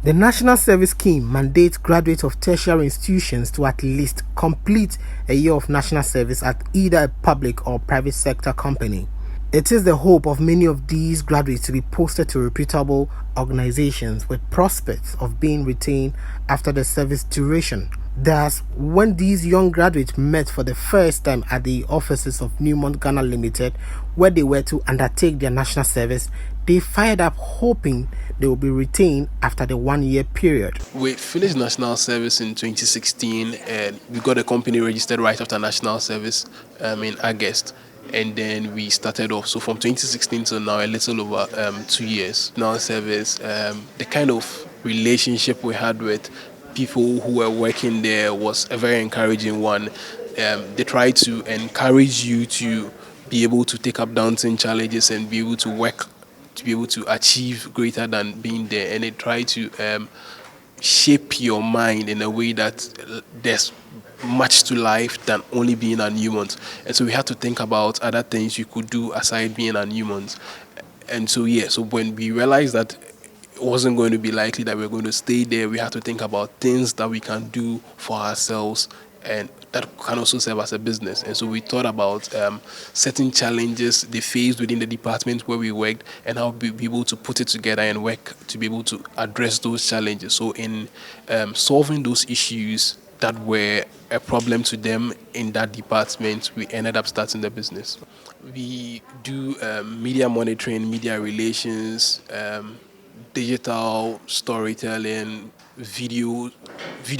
The National Service Scheme mandates graduates of tertiary institutions to at least complete a year of national service at either a public or private sector company. It is the hope of many of these graduates to be posted to reputable organizations with prospects of being retained after the service duration. Thus, when these young graduates met for the first time at the offices of Newmont Ghana Limited, where they were to undertake their national service, they fired up hoping they will be retained after the 1-year period. We finished national service in 2016 and we got a company registered right after national service in August. And then we started off. So from 2016 to now, a little over 2 years. National service, the kind of relationship we had with people who were working there was a very encouraging one. They try to encourage you to be able to take up daunting challenges and be able to work, to be able to achieve greater than being there. And they try to shape your mind in a way that there's much to life than only being a Newmont. And so we had to think about other things you could do aside being a Newmont. And so, so when we realized that it wasn't going to be likely that we were going to stay there, we had to think about things that we can do for ourselves and that can also serve as a business. And so we thought about certain challenges they faced within the department where we worked and how we be able to put it together and work to be able to address those challenges. So in solving those issues that were a problem to them in that department, we ended up starting the business. We do media monitoring, media relations, digital storytelling, video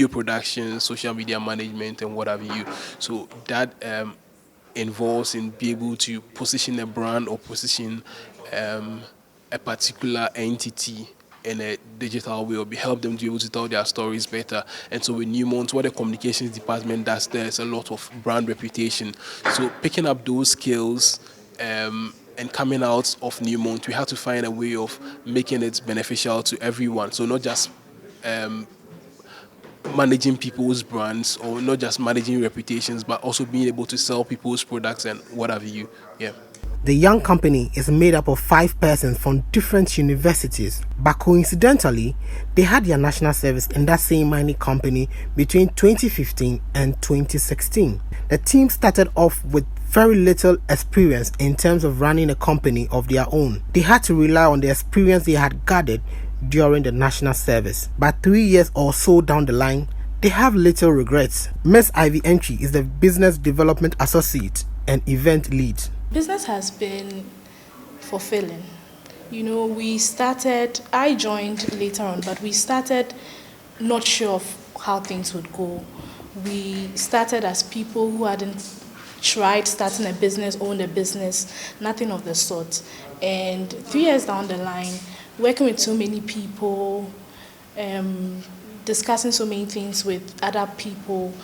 production, social media management, and what have you. So that involves in being able to position a brand or position a particular entity in a digital way, or help them to be able to tell their stories better. And so with Newmont, what the communications department does, there's a lot of brand reputation. So picking up those skills and coming out of Newmont, we have to find a way of making it beneficial to everyone. So not just managing people's brands or not just managing reputations, but also being able to sell people's products and what have you. The young company is made up of 5 persons from different universities, but coincidentally, they had their national service in that same mining company between 2015 and 2016. The team started off with very little experience in terms of running a company of their own. They had to rely on the experience they had gathered during the national service. But 3 years or so down the line, they have little regrets. Ms. Ivy Entry is the Business Development Associate and Event Lead. Business has been fulfilling. I joined later on, but we started not sure of how things would go. We started as people who hadn't tried starting a business, owned a business, nothing of the sort. And 3 years down the line, working with so many people, discussing so many things with other people,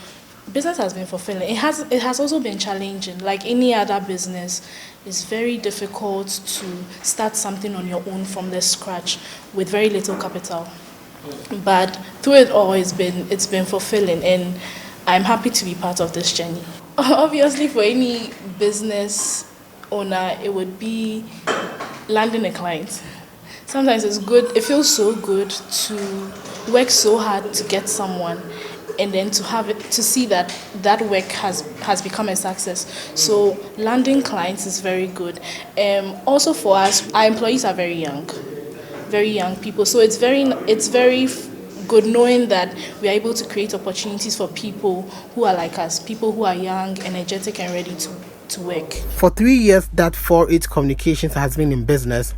business has been fulfilling. It has also been challenging. Like any other business, it's very difficult to start something on your own from the scratch with very little capital. But through it all, it's been fulfilling, and I'm happy to be part of this journey. Obviously, for any business owner, it would be landing a client. Sometimes it's good. It feels so good to work so hard to get someone, and then to see that work has become a success. So landing clients is very good. Also for us, our employees are very young people. So it's very good knowing that we are able to create opportunities for people who are like us, people who are young, energetic, and ready to work. For 3 years that 4H Communications has been in business,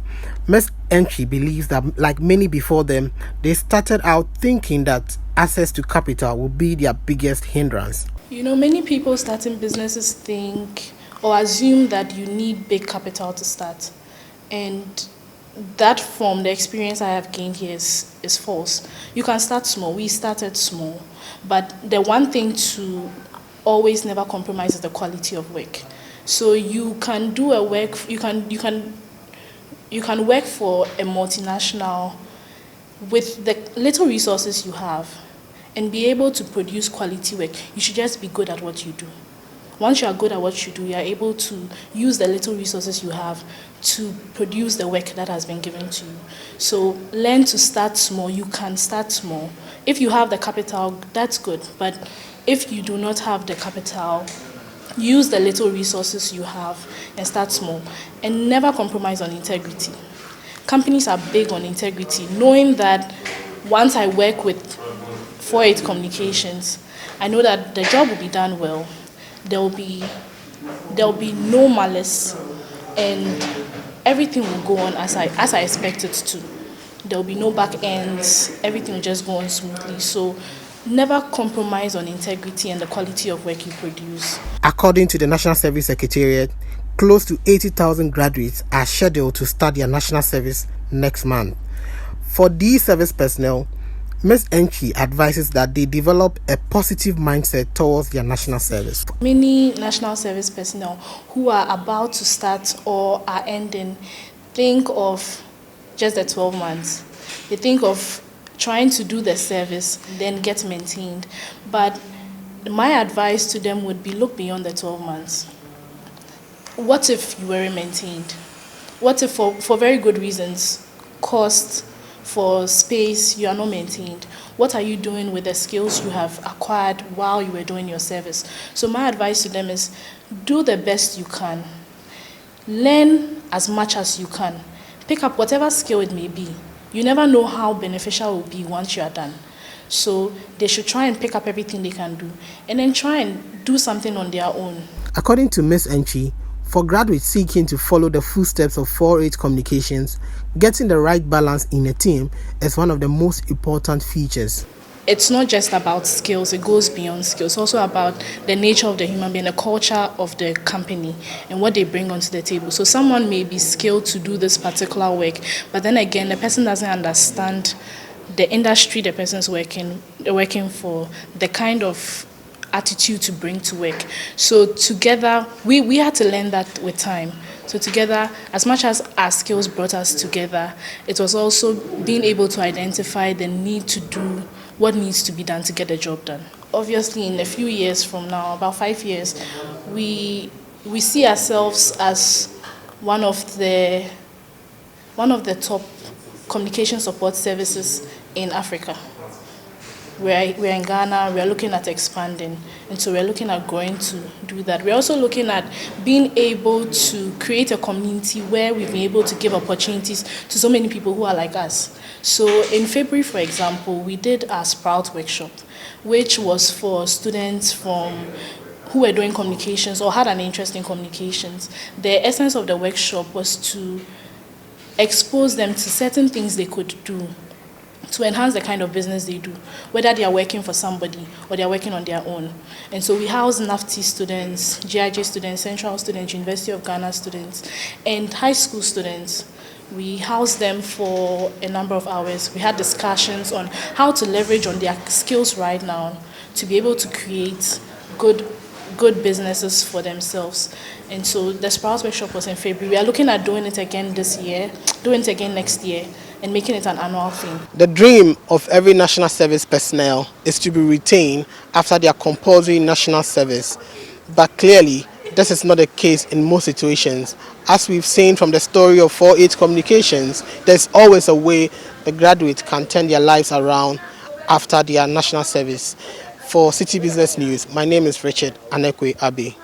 Ms. Entry believes that, like many before them, they started out thinking that access to capital will be their biggest hindrance. Many people starting businesses think or assume that you need big capital to start. And that, from the experience I have gained here, is false. You can start small. We started small. But the one thing to always never compromise is the quality of work. So you can do a work, you can work for a multinational with the little resources you have and be able to produce quality work. You should just be good at what you do. Once you are good at what you do, you are able to use the little resources you have to produce the work that has been given to you. So learn to start small. You can start small. If you have the capital, that's good. But if you do not have the capital, use the little resources you have and start small. And never compromise on integrity. Companies are big on integrity, knowing that once I work with 48 Communications, I know that the job will be done well. There will be no malice, and everything will go on as I expect it to. There will be no back ends. Everything will just go on smoothly. So never compromise on integrity and the quality of work you produce. According to the National Service Secretariat, close to 80,000 graduates are scheduled to start their national service next month. For these service personnel, Ms. Enchi advises that they develop a positive mindset towards their national service. Many national service personnel who are about to start or are ending think of just the 12 months. They think of trying to do the service, then get maintained. But my advice to them would be look beyond the 12 months. What if you weren't maintained? What if for very good reasons, cost, for space, you are not maintained? What are you doing with the skills you have acquired while you were doing your service? So my advice to them is do the best you can. Learn as much as you can. Pick up whatever skill it may be. You never know how beneficial it will be once you are done. So they should try and pick up everything they can do and then try and do something on their own. According to Ms. Enchi, for graduates seeking to follow the footsteps of 48 Communications, getting the right balance in a team is one of the most important features. It's not just about skills, it goes beyond skills. It's also about the nature of the human being, the culture of the company, and what they bring onto the table. So someone may be skilled to do this particular work, but then again, the person doesn't understand the industry the person's working for, the kind of attitude to bring to work. So together, we had to learn that with time. So together, as much as our skills brought us together, it was also being able to identify the need to do what needs to be done to get the job done. Obviously, in a few years from now, about 5 years, we see ourselves as one of the top communication support services in Africa. We're in Ghana, we're looking at expanding, and so we're looking at growing to do that. We're also looking at being able to create a community where we've been able to give opportunities to so many people who are like us. So in February, for example, we did our Sprout workshop, which was for students who were doing communications or had an interest in communications. The essence of the workshop was to expose them to certain things they could do to enhance the kind of business they do, whether they are working for somebody or they are working on their own. And so we house NAFTI students, GIJ students, Central students, University of Ghana students, and high school students. We housed them for a number of hours. We had discussions on how to leverage on their skills right now to be able to create good businesses for themselves. And so the Sprout workshop was in February. We are looking at doing it again this year, doing it again next year, and making it an annual thing. The dream of every national service personnel is to be retained after their compulsory national service. But clearly, this is not the case in most situations. As we've seen from the story of 48 Communications, there's always a way the graduates can turn their lives around after their national service. For Citi Business News, my name is Richard Anekwe Abe.